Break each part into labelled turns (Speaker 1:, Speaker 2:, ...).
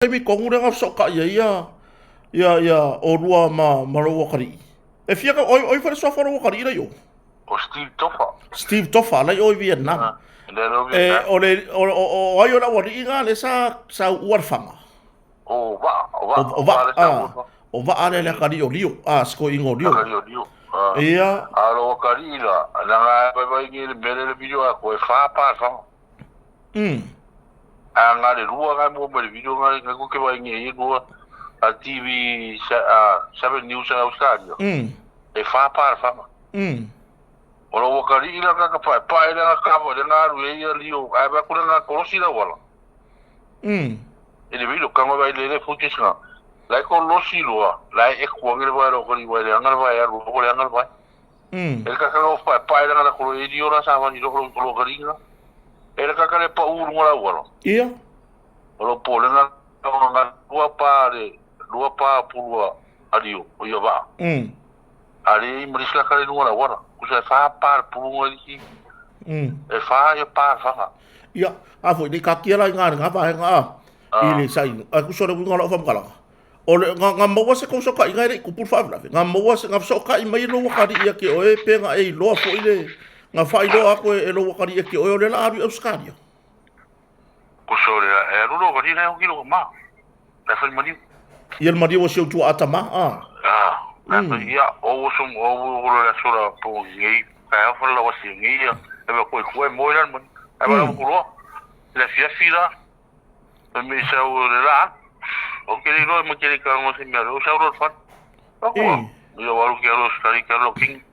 Speaker 1: mi kongu renga soka ia o rua ma roa kari. E fiaka oi fare sofa roa kari ira yo.
Speaker 2: O Steve Toffa.
Speaker 1: Steve Toffa lai oi Vietnam. O ai ora wari inga le sa uarfanga. O va ale le kari o rio. Sko ingo rio.
Speaker 2: Kari o rio.
Speaker 1: Ia.
Speaker 2: Alo kari ila. Nanga bai ngi le mele le video a koe whapa whanga. A ngā re rua ngai mua mai video ngai ko ke bai ngi e rua a TV 7 News Australia. E whapa whanga. O lo wakari ila ka pai na ka mo na rue ia rio ai ba kula na kolosi la wala. E le video ka bai le futi sna. Lai ko losi loa, lai e ko ngere ba ro kori ba ngal ba ya ro ko ngal ba. E ka ka pai na ko e dio ra sa ba ni ro ko kari na. E ka ka le pa ur ngora wala.
Speaker 1: Ia.
Speaker 2: O lo po le na nga lua pa purua adio o ia ba. Ali mrisla ka le ngora wala. Kusa fa par purua ki. E fa ia par fa.
Speaker 1: Ia, a foi ni ka kia la nga fa nga. Ile sai, a ku sore ngora fa mkala. O nga maua se ko soka inga re ku pur fa la. Nga maua se nga soka I mai lo ka ri ia ke o e pe nga e lo fo ile nga fa ilo ako e lo ka ri ia ke o le la abi Australia.
Speaker 2: Ko sore e rulo ka ri na o kilo ma. Ta fa mani.
Speaker 1: Ia mari o se tu atama
Speaker 2: Na ia o sum o la sura po ngi ka fa la wasi ngi ia e ba ko mo ran man. E ba ko lo. La fila. Me sa o la. O que le digo, me quiere que vamos a enviar los euros fan. Yo voy a buscar los caricalos king.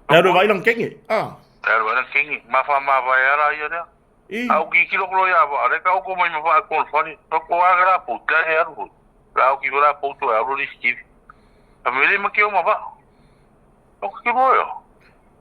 Speaker 1: Pero bailan king.
Speaker 2: Pero bailan king. Más fama vaya a ir ya. Aunque kilo lo ya, ahora que hago como me va con fan. No puedo agarrar puta de algo. La que yo la puto hablo de Steve. A mí me quedo más va. O que voy yo.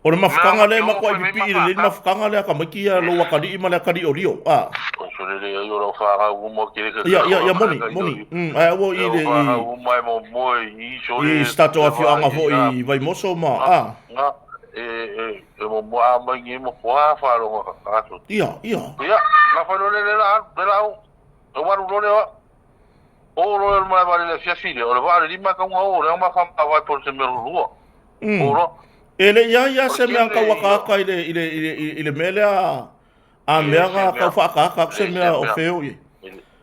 Speaker 1: Ora mafukanga le ma ko pipi le mafukanga le ka makia lo wakari ma le kari o rio.
Speaker 2: So le yo lo fa umo kire ke.
Speaker 1: Ya moni. Ai wo I le
Speaker 2: mo I so le.
Speaker 1: I stato a fianga fo I vai moso ma.
Speaker 2: Nga mo ama ngi mo fa ro ka so.
Speaker 1: Ia.
Speaker 2: Na fa lo le la o wa lo le o lo ma va le fia o le va le ma ka o le ma fa va por se me ro. O
Speaker 1: Ele ia se mea ka waka ile mele a mea ka whaka se mea o feo i.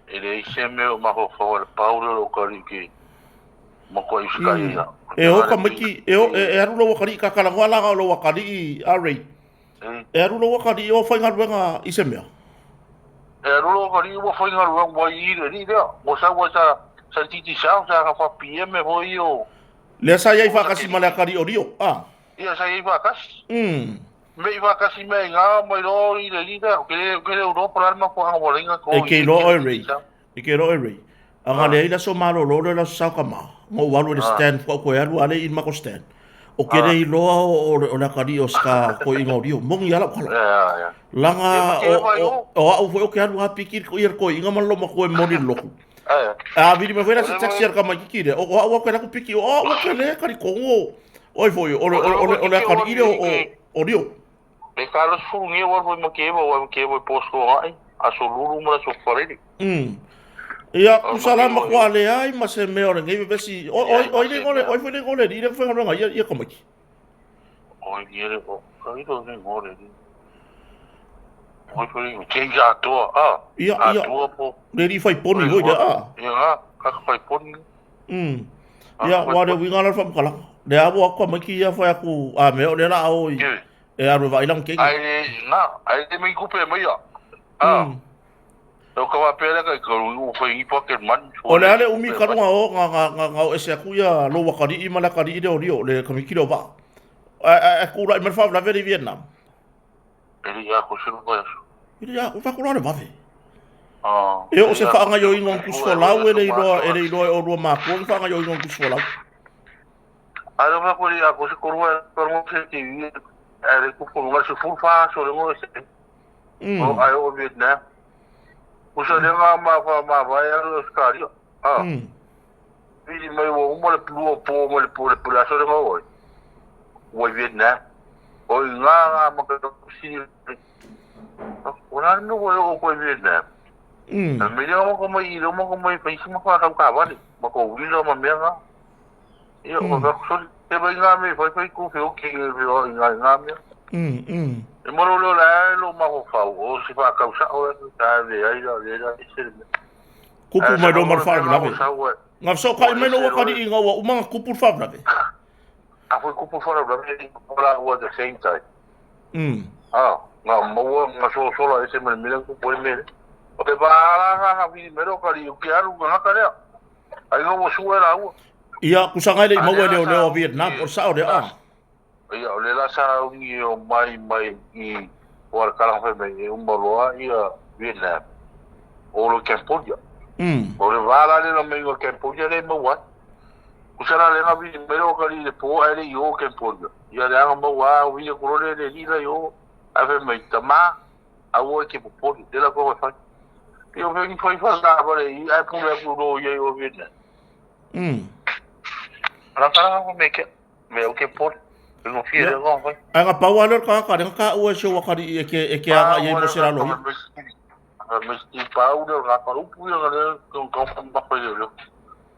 Speaker 2: Ele se mea o maho whawara pauro o kari ki mako i skai ia.
Speaker 1: E o ka miki, e aru lo wakari ka kalangoa langa o lo wakari I arei. E aru lo wakari o whaingaruenga I se mea.
Speaker 2: E aru lo wakari o whaingaruenga wa I re ni rea. Mo sa titi sao sa ka wha PM ho I o.
Speaker 1: Lea sa iai whakasi ma lea kari o rio.
Speaker 2: Ia sa i vakas. Me i vakas I me ngā mai ro I le lida. Kere Europa la ma ko hanga moringa ko.
Speaker 1: E ke lo e rei. Anga le ila so malo lo la sa ka ma. Mo walu le stand ko ko alu ale I ma ko stand. O kere I lo o la kari o ska ko ingo rio. Mongi ala kala.
Speaker 2: Ya.
Speaker 1: Langa o foi o ke alu ha pikir ko ir ko inga malo ma ko e moni loku. Vidi me foi na taxi ar ka ma kikire. O ko na ko piki o ke le kari kongo. Oi foi o le kari ile o rio.
Speaker 2: Me Carlos Fungi o foi mo ke mo posto ai. A so lulu mo so faredi.
Speaker 1: Ia usala ma kwa le ai ma se me ora ngai besi oi le gole oi foi le gole ile foi ngora ia komaki.
Speaker 2: Oi ile o kai do ne gole. Oi foi change a to
Speaker 1: Ia. Le ri fai poni hoi da
Speaker 2: Ia ka fai poni.
Speaker 1: Ia wa de winga la fam kala. Le abo ko maki ia foi aku a me o le la o e aru vai lang keng.
Speaker 2: Ai me kupe mai ia. O ka wa pele ka ko foi I pocket man.
Speaker 1: O le ale umi karunga o nga o ese aku ia lo wakari I mala kari ide o rio le kamikiro ba. Ku la me fa la veri Vietnam.
Speaker 2: Ele ia ko sino ko eso.
Speaker 1: Ile ia o fa ko le ba ve. E o se fa nga yo ingon kusfo lau ele ilo o ro ma ko fa nga yo ingon kusfo lau.
Speaker 2: Alo va ko ia ko se ko ro por mo se ti ele ko ko ma se fu fa so le mo se. O ai o Vietnam. O se le ma va ia lo skari. Vidi mai o mo le plu po mo le la so le mo. O Vietnam. O nga ma ka si. O na no o ko Vietnam. me le mo mai lo mo mai pa isi mo ka ba ni mo ko wi lo ma me nga ia o ka so te ba nga me fa ku fe o ki nga me e mo lo la lo ma ko fa o si fa ka sa o ta le ai la ise
Speaker 1: kupu mai do mar fa na ve nga so ka mai no ka di nga wa uma kupu fa na ve
Speaker 2: a foi kupu fa na ve la was the same time nga mo nga so la ese me ku po me o te ba ha vi me ro ka ri ki aru nga ka rea ai ngo su era u
Speaker 1: ia ku sanga le mo le o Vietnam o sa o de
Speaker 2: ia o le la sa ngi o mai i o ka fa me un boloa ia Vietnam o lo Cambodia o le vala le no me go Cambodia le mo wa ku sara le nga vi me ro ka ri le po ai le o Cambodia ia le nga mo wa vi ko le le yo ave me tama a o ke po de la ko fa eu venho foi fazer agora aí aí por o e o Vietnam ela tá como é que meu que por eu não fiz agora foi
Speaker 1: anga pawalor ka o se wa kari ke anga ye mo sera lo
Speaker 2: mas e pau de lá para o pulo galera com ba foi eu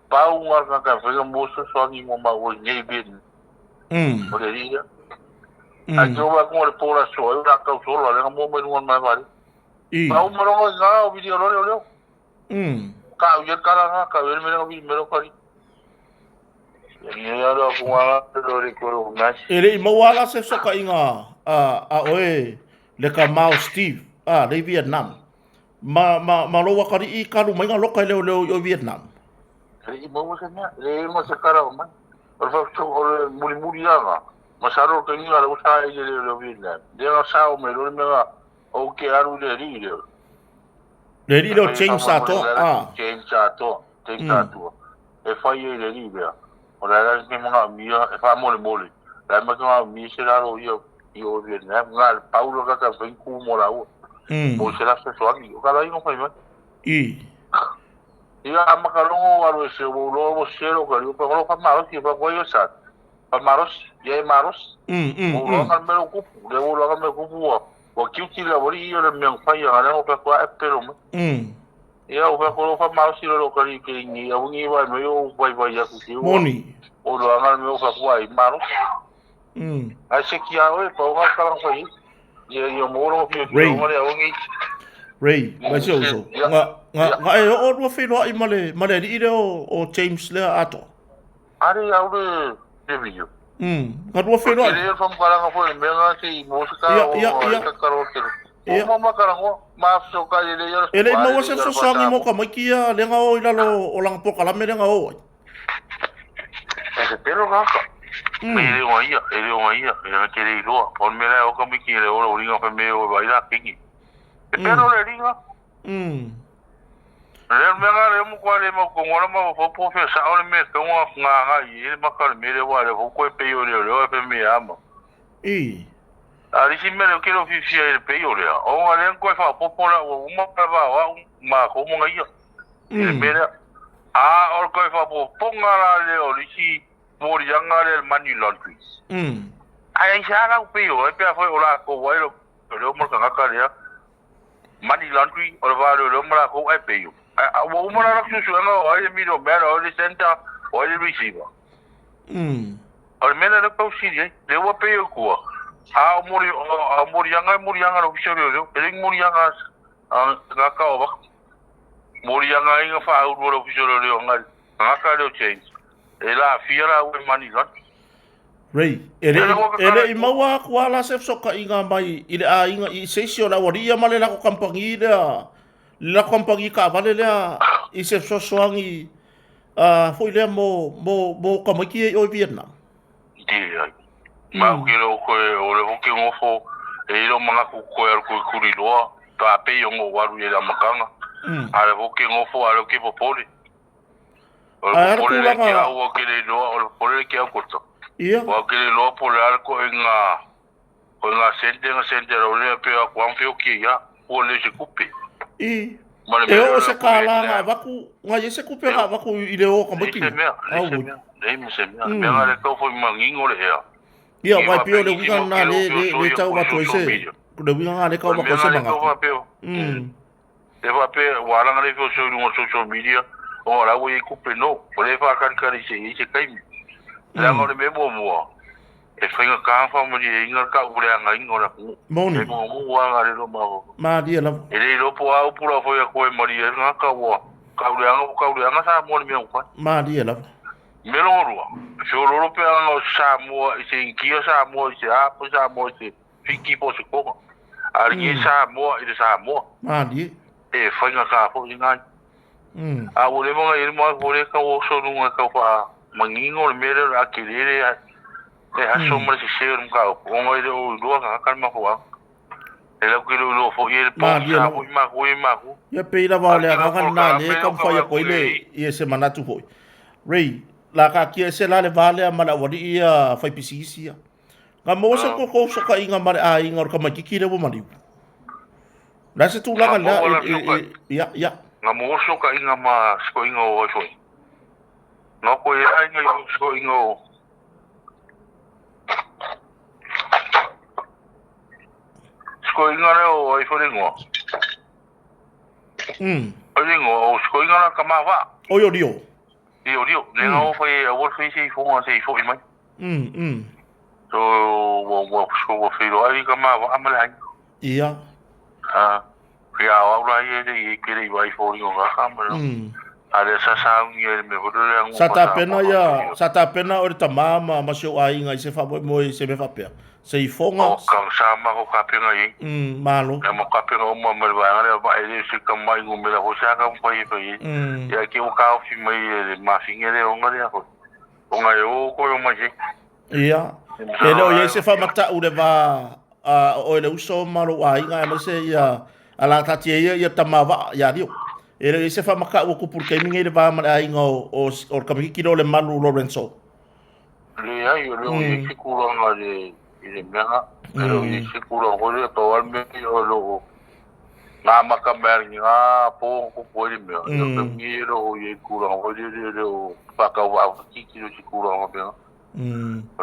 Speaker 2: pau nga ka foi moço só ni mo ma o nem bem poderia a joga com o por a só eu da ka só lá nga mo mo mais vale pau mo ro nga o video lo ka o yer kara ka ver me ro kari ia ro ko wa lo ri ko mas
Speaker 1: ele mo wala se so ka inga a oe le ka Mao Steve le Vietnam ma lo wa kari I ka lu mai nga lo ka le o Vietnam
Speaker 2: le mo se kara o man o fa so muri nga ma sa ro ka inga lo sa I le Vietnam de nga sa o me lo me nga o ke aru le ri
Speaker 1: le lo change sa to
Speaker 2: change sa to e fa ye le ri bea o la me mga mi e fa mole la me nga mi se la ro yo Vietnam nga Paulo ka ven ku mo la o se la se so aki o ka la no fa ma ia amakalongo aro se o lo se ro ka ro ko fa ma ki fa ko yo sa fa maros ye maros o lo ka me ku le o lo ka me ku o kiuti la bori yo le me fa ya ala o ka kwa pero ia o ka ko fa ma si lo ka ri ke ni o ngi wa me o vai ya ku ti
Speaker 1: moni
Speaker 2: o lo anga me o ka kwa I maro a se ki a o pa o ka la fa ye yo mo ro fi o le o ngi
Speaker 1: Ray ba se o so nga e o ro fe lo I male I le o James le ato
Speaker 2: ari a o le video
Speaker 1: nga ro fe lo
Speaker 2: ele fa para nga fo me nga ki música o ka karaoke o mama karango ma so ka ele
Speaker 1: mo wa se so sangi mo ka makia le nga o ila lo o lang po kala me nga o
Speaker 2: ese pero nga ele o ia ele que le lo por me la o ka miki le o ringa fa me o baila kingi pero le ringa le me nga le mo kwa le mo ko ngora mo fo po fe sa o le me ko nga I ma ka me le wa le ko pe yo le fe me ama ari si me le kero fi el pe yo le o nga le ko fa po la o ma pa wa ma ko mo nga ia le me le o ko fa po nga la le o si mo ri nga le mani laundry ai sa la pe yo pe fa o la ko wa lo mo ka ka le mani laundry o va lo mo la ko ai pe yo o mo la ku su nga o le mi do me o le center o le receiver o me le ko si le wa pe yo ko a mori anga ro fisho ro ele mori anga nga ka o ba mori anga inga fa u ro fisho ro nga ka ro change ela fiera o mani lot
Speaker 1: Ray ele I maua ku ala se so ka inga mai ile a inga I se sio la waria male la ko kampangi la kampangi ka vale la I se so soangi foi le mo ka maki o Vietnam
Speaker 2: ma ke lo ko o le ke ngofo e lo manga ku ko ku ri lo ta pe yo ngo waru e la makanga ale ke ngofo ale ke popole o popole le ke o ke le lo o popole ke ko to o ke le lo pole al ko nga sente ro le pe ko am fio ki ya o le se kupe
Speaker 1: o se kala nga vaku nga ye se kupe nga vaku I le o ka maki
Speaker 2: me nga le ko fo mangingo le ya
Speaker 1: ia vai pio le winga na le tau wa toise ku le winga le ka wa ko se manga
Speaker 2: e fa pe wala ngale fo so no social media o la wo i ku pe no o le fa kan se kai la mo le mo e whainga kāwha mo ni e inga ka urea ngā inga ora ku.
Speaker 1: Moni.
Speaker 2: E mo mua ngā re lo maho.
Speaker 1: Ma dia la.
Speaker 2: E rei lopo au pura whoi a koe mori e ngā ka ua. Ka urea ngā sa mua ni mea ukai.
Speaker 1: Ma dia la.
Speaker 2: Me longo rua. Whio loro pe anga o sa mua i se inkia sa mua i se apo sa mua i se whiki po se konga. A ringi sa mua i se sa mua.
Speaker 1: Ma dia.
Speaker 2: E whainga kāwha i ngā. A ule mga i rima kore ka o sonunga ka wha mangingo le mere a kerere a e aso mo se se un ka o ngai o lo ka ka ma ko e la ku lo fo e po sa ma ku
Speaker 1: ya pe la vale ka ka na le ka fa ya ko ile e se manatu foi rei la ka ki se la le vale ma la wadi ia fa pisisi ya ka mo se ko so ka inga ma a inga ka ma ki ki le mo mari la se tu la la ya
Speaker 2: nga mo so ka inga ma sko inga o foi no ko e ai nga sko inga o sko inga o ai fo ringo o ringo o sko inga ka ma va
Speaker 1: o yo dio
Speaker 2: ne no foi o foi se fo mai so wo sko foi lo ai ka ma va amala
Speaker 1: ia
Speaker 2: ya wa ye ke ri vai fo ringo ka ma ale sa ngi me vo le
Speaker 1: sa ta pena o ta mama ma so ai ngai se fa mo se me fa pe se i fonga
Speaker 2: ka sa ma ko ka pe ngai
Speaker 1: malo
Speaker 2: e mo ka pe o mo me va ngale va ele se ka mai ngu me la ho sa ka pa i ya ke o ka fi mai ma fingere o ngale ko o ngai o ko o ma je
Speaker 1: ia ele o ye se fa mata u le va o le uso malo ai ngai ma se ia ala ta tie ia tamava ya dio ele se fa maka o kupur ke mingi le va ma ai ngo o ka ki le malu Lorenzo
Speaker 2: le ai o le ki ku nga le ile mena pero i si ku ro le to al me o lo na ma ka mer ni a po ku le me o ke mi ro i ku ro le o pa ka wa ki si ku ro be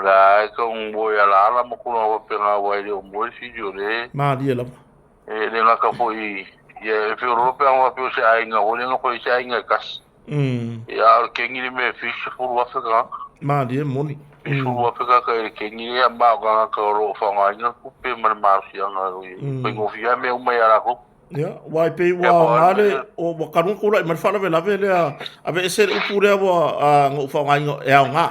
Speaker 2: la ko mo ya la mo ku ro pe nga wa le mo si jo le
Speaker 1: ma di la
Speaker 2: le nga ka po i ye fe Europa wa pe se ai nga o le nga ko se ai nga kas ya ke ngi me fish fu wa fe ka
Speaker 1: ma di moni
Speaker 2: fu wa fe ka ke ngi ya ma ga ka ro fa nga nga ku pe mar mar si nga ro pe ngo fi me o mai ara ko
Speaker 1: ya wai pe wa ngale o wa ka ku la mar fa la vela vela a ve se u pure wa ngo fa nga e nga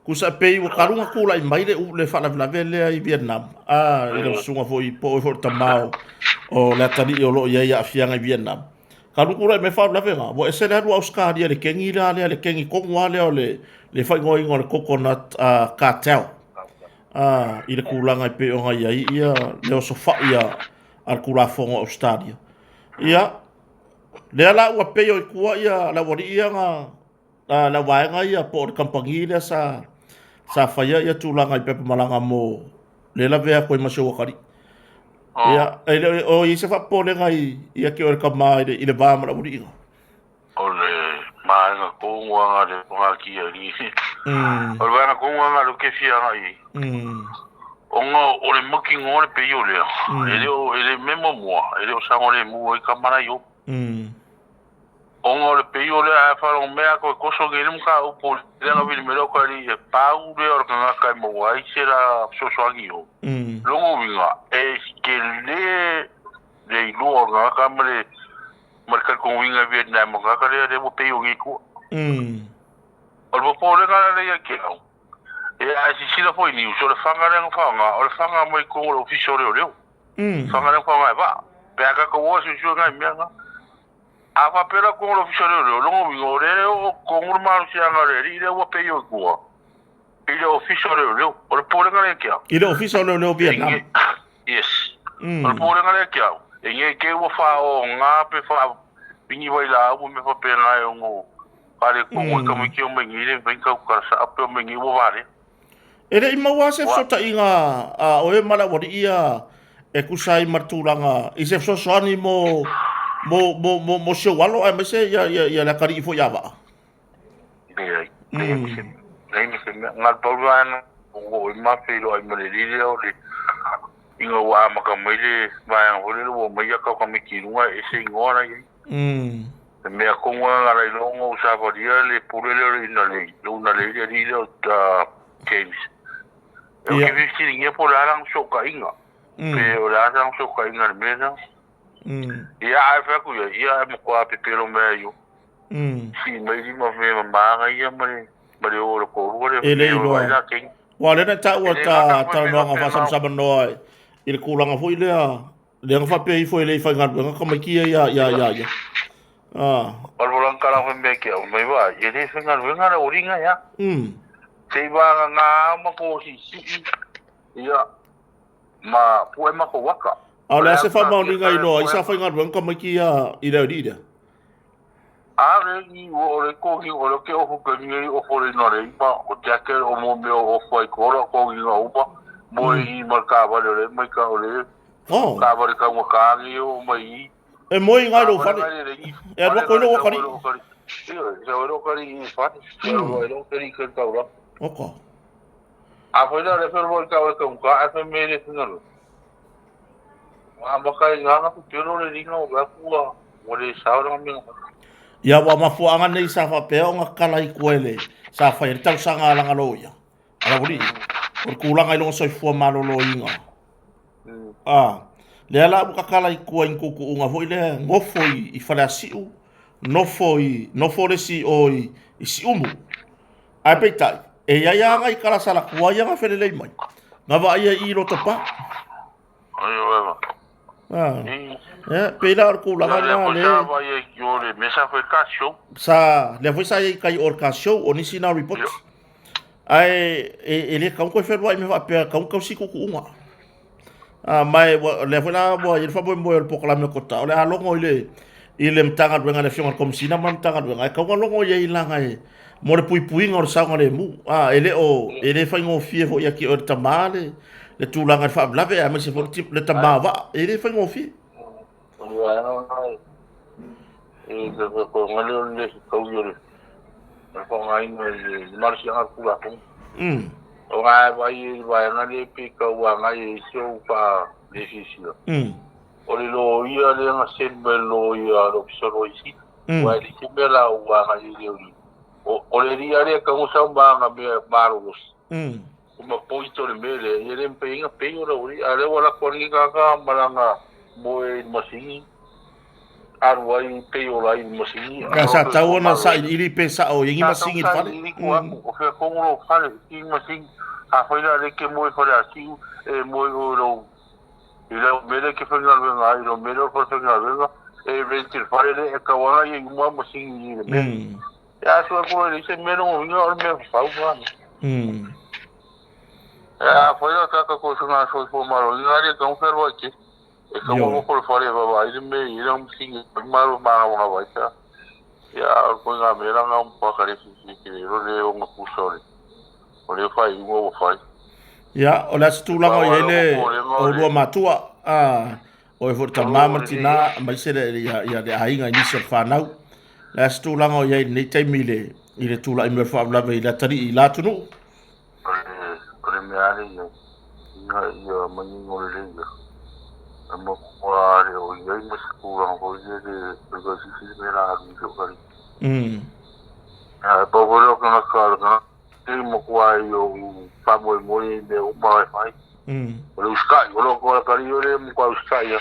Speaker 1: ku sa pe wa ka ku la mai le u le fa la vela i Vietnam ile sunga fo i po fo tamao o la tani o lo ia afianga i Vietnam. Ka lukura me fa la venga, bo ese le ru Oscar dia le kengi le kengi ko ngale o le fa ngoi ngol coconut cartel. I le kulanga pe o ngai ia le so fa ia al kula fongo Australia. Ia le la wa pe o ku ia la wori ia nga la wa nga ia por kampangi le sa fa ia tulanga i pe malanga mo le la vea ko ma so kari. Ya, o i se fa pole ngai ia ke o ka mai i le vama la muri.
Speaker 2: O le mai nga ko nga de ko ki ali. O le nga ko nga lo ke fia ngai. O nga o le maki ngore pe yo le. Ele memo mo, ele o sa ngore mo i ka mara yo. O nga le pe yo le a fa lo mea ko so ge le ka o po le nga vi me lo ko ali e pa u le o nga ka mo ai se la so so agi yo. Longo winga e ke le lo nga ka mele marka ko winga Vietnam nga ka le mo pe yo ngi ko o lo po le nga le ya ke o e a si la foi ni so le fanga le nga o le fanga mo ko lo official le fanga le fanga ba pe ka ko wo so nga mi nga a va pera ko lo official le longo winga le o ko mo ma si nga le ile wo pe yo ko ile official le o le po le nga le ke
Speaker 1: ile official le Vietnam
Speaker 2: yes o po le nga le ke e nge ke wo fa o nga pe fa pingi vai la o me fa pe nga e ngo pare ko mo ka mo ki o me ngi le ven ka ka sa pe o me ngi wo vale
Speaker 1: ele i maua se fsota inga o e mala wori ia e kusai martulanga i se fsosani mo se walo ai me se ia la kari fo ia va
Speaker 2: nei me se nga tolwan o ma fe lo ai me le o le inga wa makamele vai hole lo mai ka ka mikirunga ese ngora ye me ko ngora la longo sa pa dia le pulele ina le luna le ri le ta James eu que vi que ninguém por lá não sou cainga pero lá não sou cainga mesmo e a fa ku ya mo ko a pepero meio si mai di ma me ma ia mare o ko ro
Speaker 1: ele vai lá quem wale na ta wa ta no nga fa sam noi il kulanga foi le le nga fa pe foi le fa nga ko mai ki ya
Speaker 2: Orang kalau membaik ya, memang jadi sengar oringa ya. Tiba nga mako si ya ma pue mako waka.
Speaker 1: Ala se fa oringa ino, isa fa ngar wen ko mai ki ya ida ida.
Speaker 2: Are ni o ko ki o ke o ko ni o fo no re pa o te o mo me o foi ko ko ni o pa mo i marka ba le mai ka o le. Oh. Ka ba ka mo ka ni o mai
Speaker 1: e moi ngai ro fani e ro ko no kari
Speaker 2: se ro kari fani se ro kari ka ka ro
Speaker 1: oko
Speaker 2: a foi da refer vol ka ka a fe me le sinalo a ba kai nga ku tiro le dino ga ku mo le sa ro mi
Speaker 1: ya wa mafuanga nei sa fa pe nga kala I kuele sa fa ir tau sanga langa loia ala buri por kulanga I lo so fu malo lo inga le ala buka kala I kua in kuku unga foi le ngofo I fale asiu no foi le si o I si umu ai peitai e ia nga I kala sala kua ia nga fele lei mai nga va ia I lo tapa pela ar kulanga le
Speaker 2: mesa foi kasho
Speaker 1: sa le foi sa I kai or kasho o nisi na report ai ele ka ko fe me va pe ka ko si kuku unga mai le fona bo il fa bo el proclame kota ole a longo ile mtanga wenga le fiona kom sina mam tanga wenga ka ko longo ye ilanga e mo le pui ngor sa ngore mu ele fa ngo fie fo ya ki o tamale le tulanga fa blave a me se fo tip le tamava ele fa ngo fie
Speaker 2: e de ko ngale le ko yo le ko ngai me marsi ar kula ko o vai na le pica o ngai show pa difícil o lo ia le na sempre lo ia lo solo isi vai le sempre la o ngai le o le ia le ka usa ba na be baros uma poito le mele ele empenha penho lo ia le wala ko ni ka malanga moe masini arwai peo lai masini
Speaker 1: sa taona sa ili pesa o yengi masini fale
Speaker 2: o fe ko lo fale ki masini a foi la de que moi fale assim e moi o ile mele que foi na venga e o mele foi na venga e ventir fale e ka wana e uma masini ni ya so ko le se mele o no me fa wa foi la ka ko so na so fo malo ni ale ka un ferro aqui e como por fora vai ele me irá sim malo uma vai tá ya ko nga me la um pouco ali que ele uma pusole o le fai o fai
Speaker 1: ya o la stulanga ele o ro matua o e forta mama tina mai se ya de ainga ni se fanau la stulanga o ye ni taimile ile tula i me fa la ve la tari la tunu
Speaker 2: o le me ali ya mani mo le amo quare o ia in scuola o ia de così si vera di giocare poi quello che non scorda mo quai o famo il mori de un po' fai lo sky quello con la io mo qua sky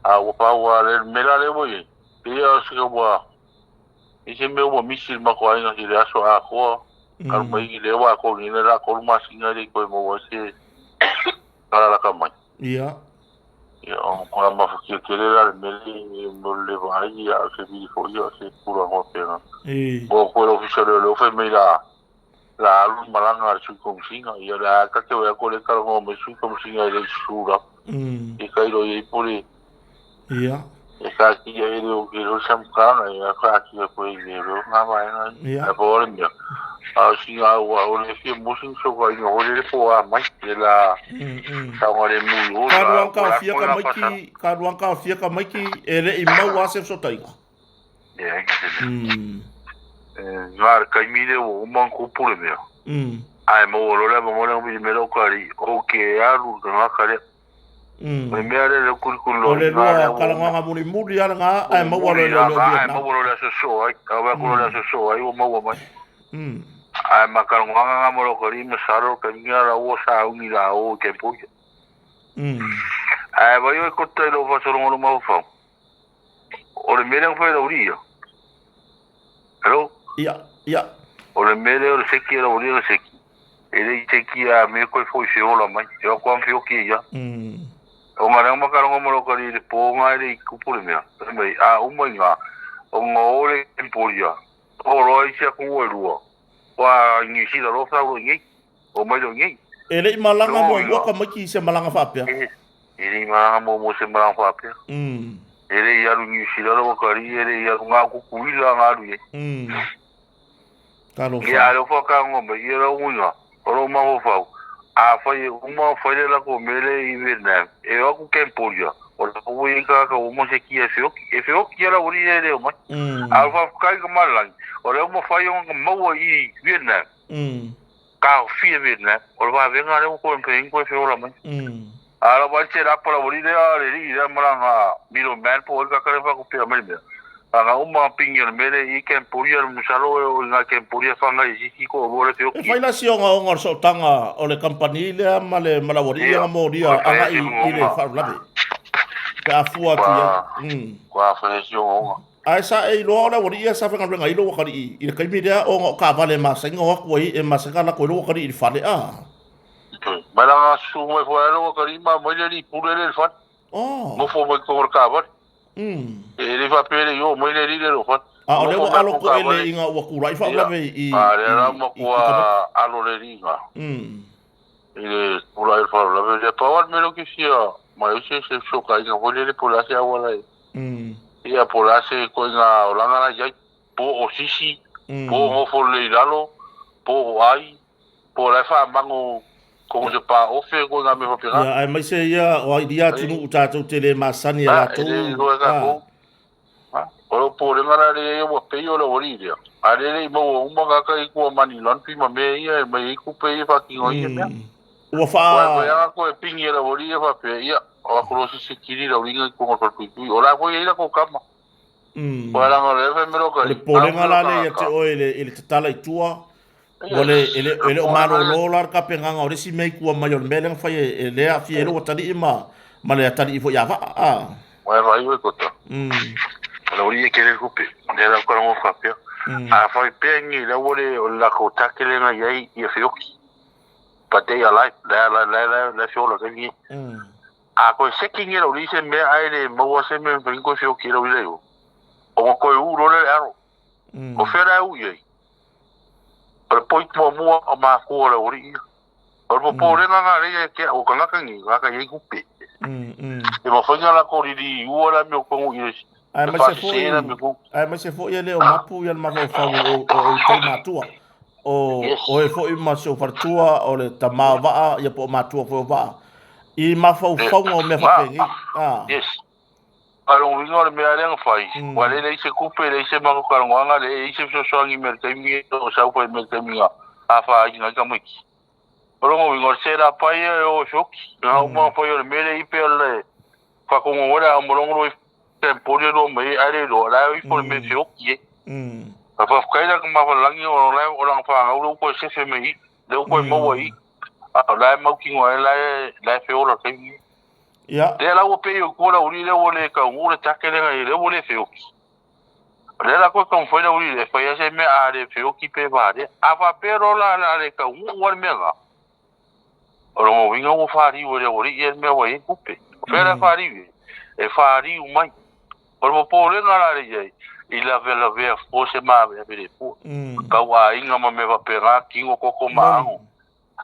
Speaker 2: o pa o me la le voi io si go e se me o misil ma quai no si le aso a ko al mai le wa ko ni la ko ma singa de ko mo se para la cama con la mafia que era el meli no le vaya a seguir folio se puro no pena o por oficial lo fue mira la luz malanga su consigna y la que voy a colocar como me su consigna de sura y cairo y por
Speaker 1: ya
Speaker 2: es aquí ya lo que lo samcana y acá aquí pues lo nada más ya por mí así o le fui musin so va no le po a mais de la tawale mu
Speaker 1: karuan ka fia ka maiki ele I mau ase so tainga
Speaker 2: var ka mire o man ko pure me ai mo lo le mo le mi me lo kari o ke alu nga kare me me ale le kurikulo
Speaker 1: ole lua kalanga muli muli ala nga ai mo wala le
Speaker 2: ai mo lo le so ai ka ba ko le so ai o mo mai ai ma kalanga nga mo lo kari me saro ka ngia la o sa uni la o ke pu ai ba yo ko te lo fa so lo mo fa o le me le fa lo ri hello
Speaker 1: ia
Speaker 2: o le me le o se ki lo ri o se ki ele te ki a me ko foi se ola mai eu ko am fio ki ya o ngara ma ka ngo mo ko ri po nga ri ku pu le mea mai a o mai nga o ngo le emporia o roi se ku o ruo wa ni si lo fa o ngi o mai lo ngi
Speaker 1: ele malanga mo ka maki se malanga fa pe
Speaker 2: ele malanga mo se malanga fa pe ele ya lu ni si lo ko ri ele ya nga ku ku ila nga ru
Speaker 1: ka lo fa
Speaker 2: ya lo fa ka ngo mai ya lo nga o ma ho fa a foi uma foi la ko mele i Vietnam e o ku Cambodia o la ko i ka o mo se ki e feo ki era ori e o mai a fa ka ka malang o le mo fa yo mo i Vietnam ka fi Vietnam o va venga le ko en pe ko feo la mai a la va che la por ori le a le ri malanga miro man po ka ka fa ko pe mai anga uma pingi mele i Cambodia mo salo o na Cambodia fa nga i ko o le feo
Speaker 1: e fai la si o ngor so tanga o le company le male malawari nga mo dia anga i le fa la ka fua tu ya
Speaker 2: kwa fa si o
Speaker 1: ai sa e lo la wori ia sa fa nga i lo ka i le kai mi dia o ka vale ma sa ngo ko i e ma sa la ko lo ka i fa le
Speaker 2: malanga su mo fo lo ka i ma mo le ri pu le fa mo fo mo ko ka va ele fa pele yo mo le ri le lo fa
Speaker 1: o le alo ko ele inga wa ku rai fa la ve i
Speaker 2: le ra mo ko alo le ri nga ele ku rai fa la ve pa wa me lo que sia ma yo se so ka nga vo le po la sia wa la ia po la se ko nga o la nga ya po o sisi po mo fo le lalo po ai po la fa mango ko se pa o fe ko nga me fa pera
Speaker 1: ya ai mai se ia o dia tunu uta tu tele masani ala tu
Speaker 2: o po le ngara le yo pe yo lo ori dia ale le mo mo ga ka ko mani lon pi ma me ia me ku pe fa ki o ia me
Speaker 1: o fa
Speaker 2: ko ya ko pingi lo ori fa pe ia o ko se kiri lo ri ko ko ku o la ko ia ko kama ko la ngo le fe me lo ka
Speaker 1: le po le ngala le ya te o ele tala i tua Ole ele o mano lolar ka penganga ore si mei kua mayor meleng fa ele a fiero o tali ma le tali fo ya va
Speaker 2: wa vai o kota la ori ke le kupe de la ko mo fa pe a fa pe ni la ore la ko ta ke le nga yai i fioki pate ya la shola ke ni a ko se ki ni lo ri se me ai le mo se me ko fioki lo le o ko u ro le aro o fera u ye pero poi mo o ma ko le ori o po le nga le ke o ka ka ni ka ye kupe e mo fa la ko ri u la me ko u
Speaker 1: ai ma se fo ele o mapu ia ma fa o te matua o e fo i ma so fartua o le tamava ia po matua fo va i ma fa o me fa pengi
Speaker 2: yes alo wingo le me ale fai wale le se kupe le se ma ko kalonga le se so ngi mer mi o sa ko mer mi a fa nga ka mo ki olo wingo se la pai o shok na mo fo yo me le i pe le fa ko mo ora mo lo Cambodia lo me ale lo la i por me fio ki fa ka ila ma fa langi o la o lang fa o ko se fe me le ko mo wai a la mo ki ngo la fio lo ke
Speaker 1: ya
Speaker 2: le la o pe ko la uri le o le ka o le ta ke le le o le fio ki le la ko kon foi la uri le fa ya se me a le fio ki pe va de a fa pero la le ka o me ga o mo winga o fa ri o le uri e me wai ku pe pero fa ri e fa ri o mai o mo po le ngala le ye i la ve fo se ma ve le pu ka wa inga ma me va pera ki o ko ma ngo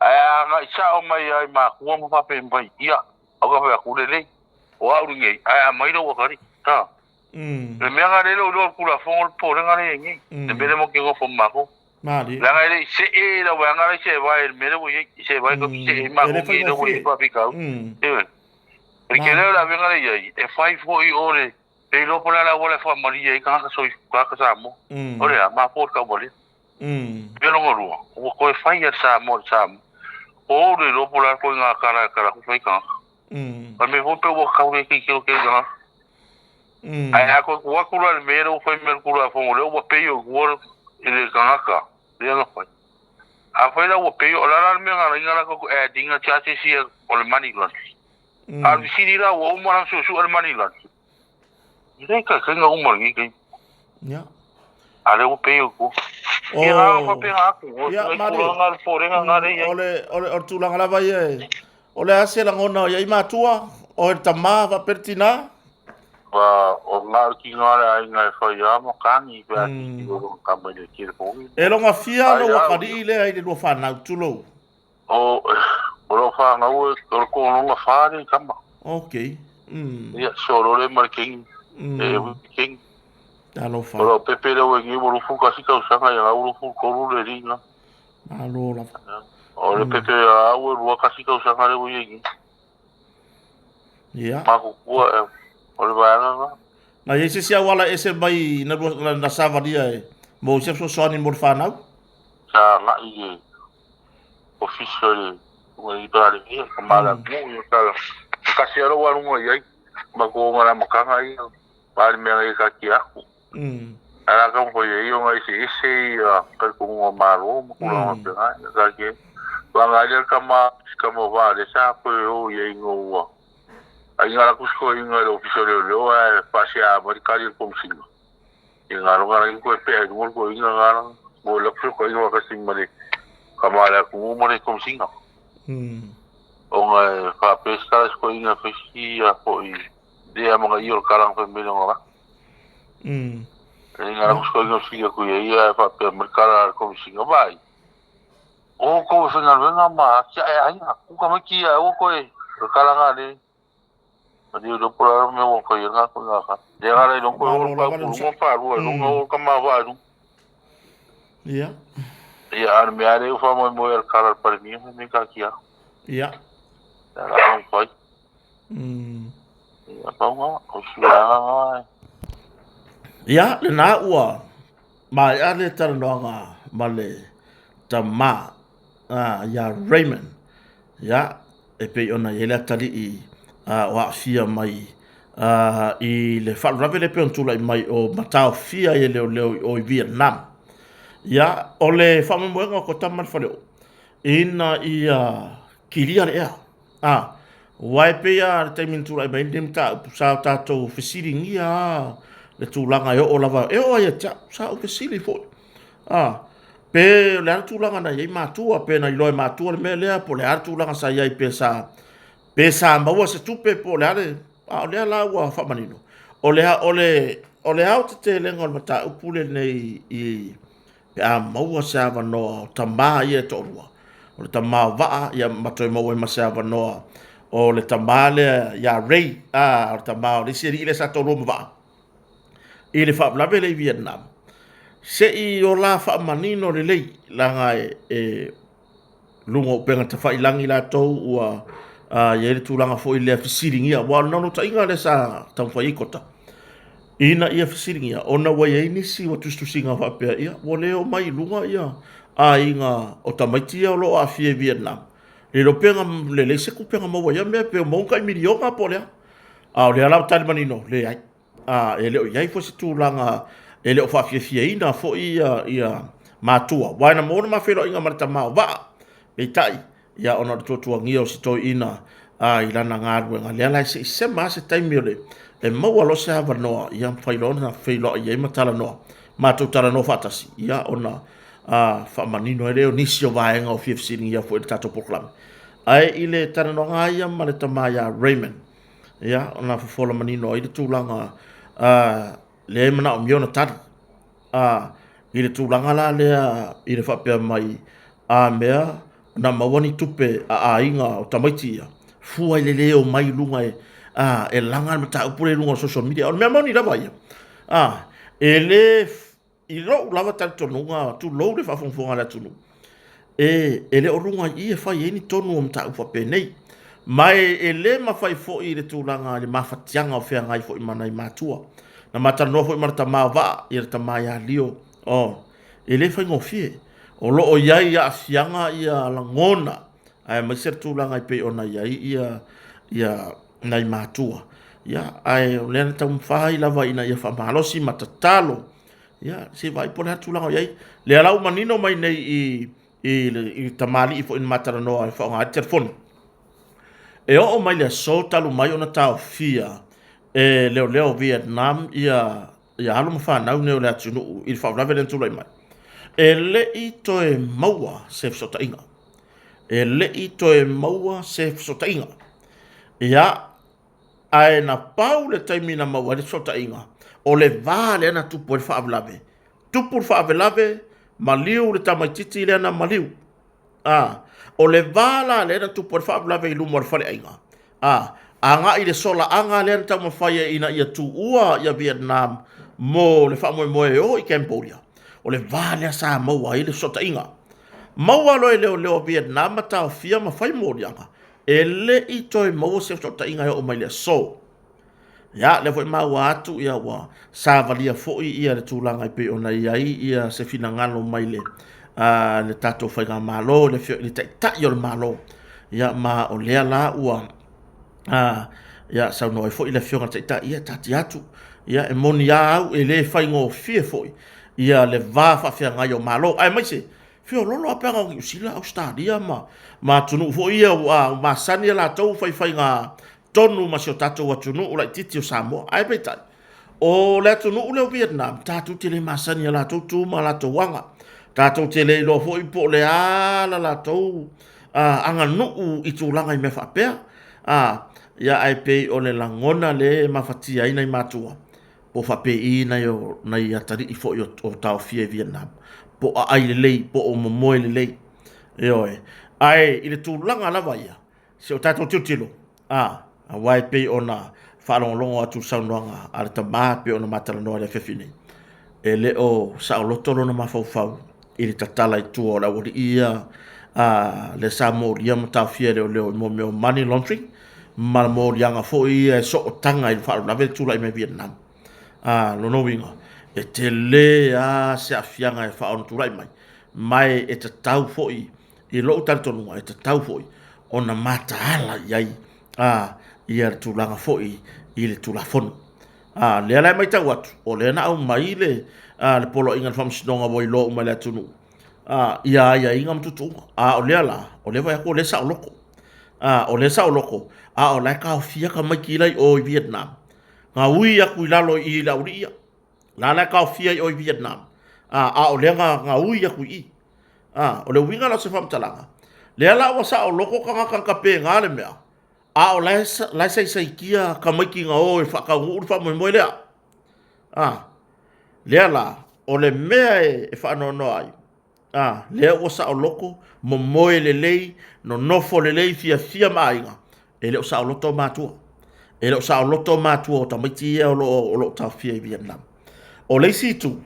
Speaker 2: ai nga sa o mai ai ma ku mo fa pe mai ia o ka fa ku le o a uri ai mai lo ka ri ta le me nga le lo ku la fo po le ngala ye ni be le mo ki go fo ma ko
Speaker 1: mali
Speaker 2: la nga le se e la wa nga le se va el me le wo ye se va ko se ma ko ki lo wo pa pi ka e ke le la venga le ye e fai fo i ore e lo pola la bola fa maria e ka so ka sa mo ore ma por ka bole Pero ngorua. O ko fai sa mo sa. O le lo pola ko nga kara ko fai ka. Pa me ho pe o ka we ki ke ga. Ai ako wa ku la mero foi mer ku la fo le o pe o go ile ka. Le nga fai. A foi la o pe o la me nga ko dinga cha si o le mani lan. A si la o mo na su le mani lan. Ile ka nga o mo ngi ke.
Speaker 1: Ya.
Speaker 2: Ale o pe o ko. Ya fa pe ha ko. Ya mari.
Speaker 1: Ole tulanga lava ye. Ole ase la ngona ya imatua o tama va pertina.
Speaker 2: Wa o nga ki ngara ai nga fa ya mo kangi ba ki o ka ba le ki po.
Speaker 1: E longa fia lo wakari ile ai le fa na tulo.
Speaker 2: O lo fa nga o ko no fa ni kama.
Speaker 1: Okay.
Speaker 2: Ya solo le marking. King.
Speaker 1: Alo fa.
Speaker 2: Olo pepe le wengi mo fu ka sika usanga ya o fu ko le ringa.
Speaker 1: Alo la.
Speaker 2: O le pepe a o ru ka sika usanga le wengi.
Speaker 1: Ya.
Speaker 2: Ma ko o le ba
Speaker 1: na ese sia wala ese mai na sava dia mo se so ni mo fa na
Speaker 2: sa nga i official o i ba le ni ko mala mo yo ka si ro wa mo ye ma ko ngara makanga i ba le me ka ki a ara ka mo ye yo ngai se ka ko mo maro mo ko no ka ke ba nga le ka mo va de sa ko yo ye ngo ai ngara kusko inga lo official lo pase a marcari com singo inga lo ngara ko pe mo ko inga ngara mo lo ko inga ka sing male kamala ko mo le com singo o nga fa pesca ko inga feshi a ko i de a mo yo kalang fe me ngara inga kusko inga singo ko ia fa pe marcara com singo vai o ko fe nga ma ai ko ka ki o ko e kalang ale Adi do pura me wo ko yanga ko nga ka. Dia ngara do ko mo pa ru no ka ma va ru.
Speaker 1: Ya.
Speaker 2: Ya ar me are u fa mo er kala par mi me ka kia.
Speaker 1: Ya.
Speaker 2: Ara on foi. Ya pa nga o sia.
Speaker 1: Ya le na ua. Ma ya le tar no nga male tama ya Raymond. Ya e pe ona yela tali i wa fia mai i le whalrawe le peontula i mai o matao fia i leo o i Vietnam. Ia, o le whamemoenga ko taman whaleo. Ina i kiria le ea. Wai pea le taimin tula i mai nem ta sa tātou whesiringi le tūlanga e o lava. E o aia tia, sa o whesiri fo. Pe le ara tūlanga na iei mātua, pe na i loe mātua le mea lea, po le ara tūlanga sa iei pe sa maua se tupe po le ale o le ala ua whamanino o le au te lenga o mata upule nei i pe a maua se awa noa o tamā ia to rua o le tamā waa ia matoi maua i mase awa noa o le tamā lea ia rei o le tamā o le siri ile sa to rua mawaa i le whaamlawe le i Vietnam se i o la whaamanino le lei langa e lunga o penga te whailangi la tau ua ia le tūlanga fo i lea fisiringia wa nano ta inga le sa tau whai ikota ina ia fisiringia ona wai ei nisi wa tustusinga whapea ia wa leo mai lunga ia inga o tamaitia o lo a fie Vietnam le lo penga le se kupenga maua ia mea pe maunga i milionga po lea o lea lau tali manino le ai e leo iai fo se tūlanga e leo whafie ina fo ia mātua waina mōna mawhero inga marita mao waa e tai ia ona tuatua ngia o si toi ina i lana ngārua ngā lea lai se maa se taimi o le maua lo se hawa noa ia mwhailona na whailoa ia ima tala noa mātou tala noa whatasi ia ona whamanino e leo nisi o vaenga o fiefsini ia fo e tato proklame ai i le tana noa ngā ia ma le tamā ia Raymond ia ona whafola manino i le tūlanga le mana o miona tari i le tūlanga la lea i le whapea mai mea na mawani tupe a inga o tamaiti ia fua i le leo mai lunga e langa mata upure lunga o social media o mea mauni lava ia e le i lo lava tali tonunga tu lo le whafonfonga la tunu e le o lunga i e whai eni tonu o mta upa penei mai e le mawhai fo i le tūlanga le mawhatianga o whea ngai fo i mana i mātua na matanoa fo i marata mawa i le tamai a lio e le fai ngofie o lo o iai ia afianga ia langona ai mai ser tūlanga i pe ona iai ia nai mātua ia ai o lena tau mwhai lava ina ia whamalosi matatalo ia se vai po le tūlanga iai le alau manino mai nei i tamali i fo in matara noa i whaonga i telefoni e o mai le so talu mai ona tau fia e leo Vietnam ia alu mawhanau neo le atunu i whaurave le tūlai mai e le i toe maua se fsota inga e le i toe maua se fsota inga ia ai na pau le taimina maua le fsota inga o le vale ana tupu le whaavelave tupu le whaavelave maliu le tamaititi le ana maliu o le vala le ana tupu le whaavelave i lumo le whale inga anga i le sola anga le ana tau mawhaia ina ia tu ua ia Vietnam mo le whaamoe o i Cambodia o le vale sa maua i le fsota inga maua loe leo Vietnam tau fia mawhai morianga e le i toi maua se fsota inga o mai le so ya le foi maua atu ia wa sa valia foi ia le tūlanga i pe ona ia se fina ngalo mai le tato whaiga malo le fio le tai o le malo ia ma o lea la ua ia sa no foi le fio tai ia tati atu ia e moni au e le whaingo fie foi ia le va fa fia ngai o malo ai mai se fio lolo apanga o sila Australia ma tunu foi ia ma sani la tau whainga tonu ma sio tatou atunu o lai titi o Samoa ai peitai o le atunu o le Vietnam tatou te le masani la tatou ma la wanga tatou te le lo foi po le ala la tou anga nu i tūlanga i me whapea ia ai pei o le langona le mawhatia ina i matua po whape i na i atari i fo o tau fie Vietnam po a ai le lei po o momoe le lei ai i le tūlanga lava ia se o tatou tilo a wai pe ona whalongolongo atu saunoanga a le tamā pe ona matara noa le whewhine. E le o saolotoro na mawhauwhau i le tatala i tua o la wari ia le sa mōria matawhia leo i mō money laundering ma mōrianga fo ia e so o tanga i le whaaro lawe tula i me Vietnam. Lono winga. E te le se a fianga e whaaro tula i mai e te tau fo i lo tantonunga e te tau fo ona mataala iai ia le tūlanga fo'i i le tūlafonu. Lea lai mai tau atu, o lea na au mai le polo inga le whamsinonga woi lo umai le atunu. Ia inga mtutunga. O lea la, o lea vai ako le sa o loko. O le sa o loko, o lai ka fia ka mai kilai o i Vietnam. Ngā ui aku i lalo i la uri ia. Lai ka fia i o i Vietnam. O lea ngā ui aku i. O le winga la se whamtalanga. Lea la wa sa o loko ka ngā kankape ngā le mea. O lai sai kia ka maiki ngā o e whakaungu uri whamoe lea. Lea la, o le mea e whaanono ai. Lea o sa o loko, mo moe le lei, no nofo le lei fia maainga. E leo sa o loto mātua. E leo sa o loto mātua o ta maiti ia o lo tau fia i Vietnam. O lei si tu,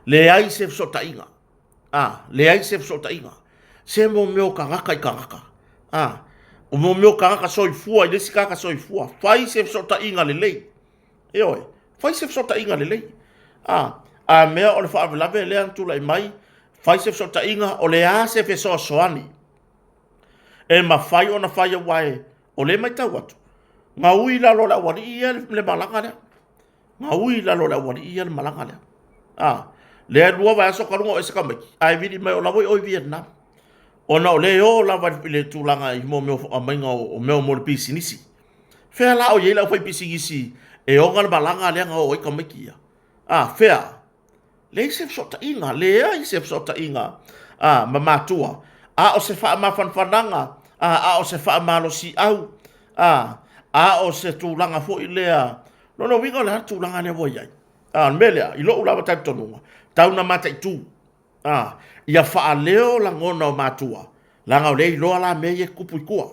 Speaker 1: le ai se fsota inga. Le ai se fsota inga. Se mo meo ka ngaka i ka ngaka. O mo meo ka ngaka soifua, i lesi kaka soifua. Fai se fsota inga le lei. E oi, fai se fsota inga le lei. Mea o le whaavelawe lea ntula i mai. Fai se fsota inga o le a se fesoa soani. E ma fai ona fai a wae o le mai tau atu. Ngā ui lalo la wari ia le malanga lea. Ngā ui lalo la wari ia le malanga lea. Lea lua vai aso karunga o esa kamaki. Ai vidi mai o la o Vietnam. Ona o le o la vai le tūlanga i mo meo amainga o meo mo le pisi nisi. Fea la o yeila o fai pisi nisi e o ngana malanga lea ngā o i kamaki ia. Fea. Le se fsota inga, lea i se fsota inga. Mamatua. O se wha mafanfananga. O se wha malosi au. O se tūlanga fo i lea. Nono winga lea tūlanga lea voi ai. Melea, i lo ulawa tau tonunga. Tau na mata i tū. Ia wha leo la ngona o mātua. La ngau lei loa la mea e kupu i kua.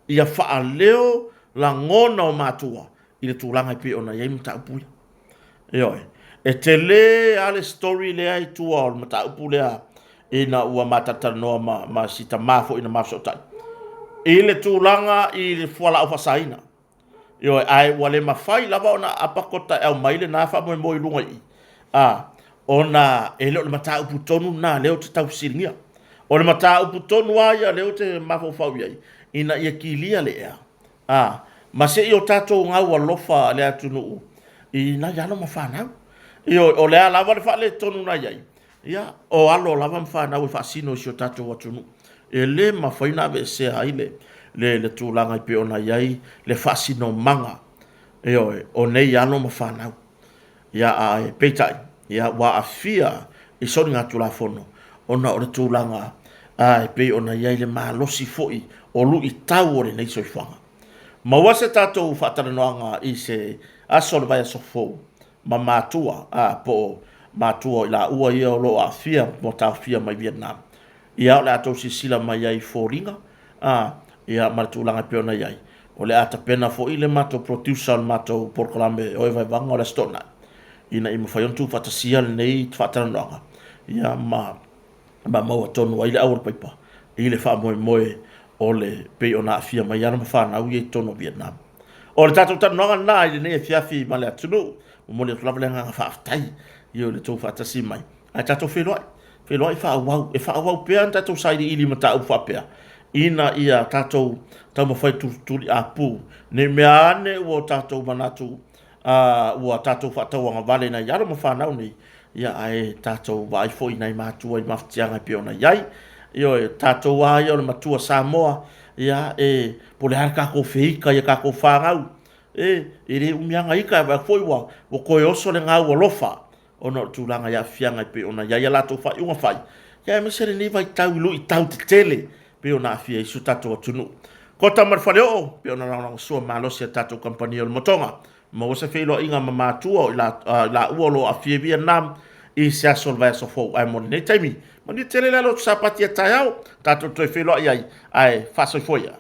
Speaker 1: Ia wha leo la ngona o mātua. I le tūlanga i pe ona iei mta upuia. E te le ale story lea i tua o mata upu lea ina ua matatara noa ma sita mafo ina mafsotai. I le tūlanga i le fuala au fasaina. Ai wale mawhai lava ona apakota au maile na wha moe moe lunga i. ona e leo le mata upu tonu na leo te tau siringia. O le mata upu tonu aia leo te mafofau iai. Ina ia kilia le ea. Ma se i o tatou ngau alofa le atunu. Ina iano ma whanau. O lea lava le whale tonu na iai. Ia, o alo lava ma whanau e whaasino si o tatou atunu. E le ma whaina ve se haile. Le tūlanga i pe ona iai. Le whaasino manga. O nei ano ma whanau. Ia a e peitai. Ia wa a fia i soni ngā tūlafono. Ona o le tūlanga e pei ona iai le malosi foi. O lu i tau o le nei soi whanga. Ma wase tātou whaataranoanga i se asole vai asofou. Ma mātua po mātua i la ua ia o lo a fia mo tau fia mai Vietnam. Ia o le atou si sila mai ai fōringa. Ia maratulanga pe ona iai. O le ata pena fo i le matou producer matou porkolame o e vai vanga o le stona. Ina i mawhaion whatasia nei whaataranoanga. Ia ma maua tonu ai le aur paipa. I le wha moe o le pei ona afia mai ana ma whanau i e tono Vietnam. O le tātou tanoanga nā i le nei e fiafi ma le atunu. Mo le tulawa le nganga whaafitai i o le tau whaatasi mai. Ai tātou wheloi. Wheloi whaawau. E whaawau pēan tātou sairi ili ma tāu whapea. Ina ia tātou tau mawhai turi a pū. Ne mea ane ua tātou manatu ua tātou whaatauanga vale na iaro ma whanau nei. Ia ai tātou vai foi nei mātua i mawhatianga pe ona iai. Io tātou ai o le matua Samoa. Ia po le harka ko whiika ia ka ko whangau. I re umianga ika e foi wa. O koe oso le ngau o lofa. Ona tūlanga ia fianga pe ona iai alatou whai unga whai. Ia me sere ni vai tau ilu i tau te tele. Pe ona afia i su tātou atunu. Ko tamar whale o. Pe ona ranga sua malosi a tātou kampani o le motonga. Ma wasa whilo inga ma mātua i la uolo a fie Vietnam. I se asol vai aso fau. Ai moni nei taimi. Ma ni tele lalo tu sapati a tai au. Tātou toi whilo i ai. Ai whasoi foia.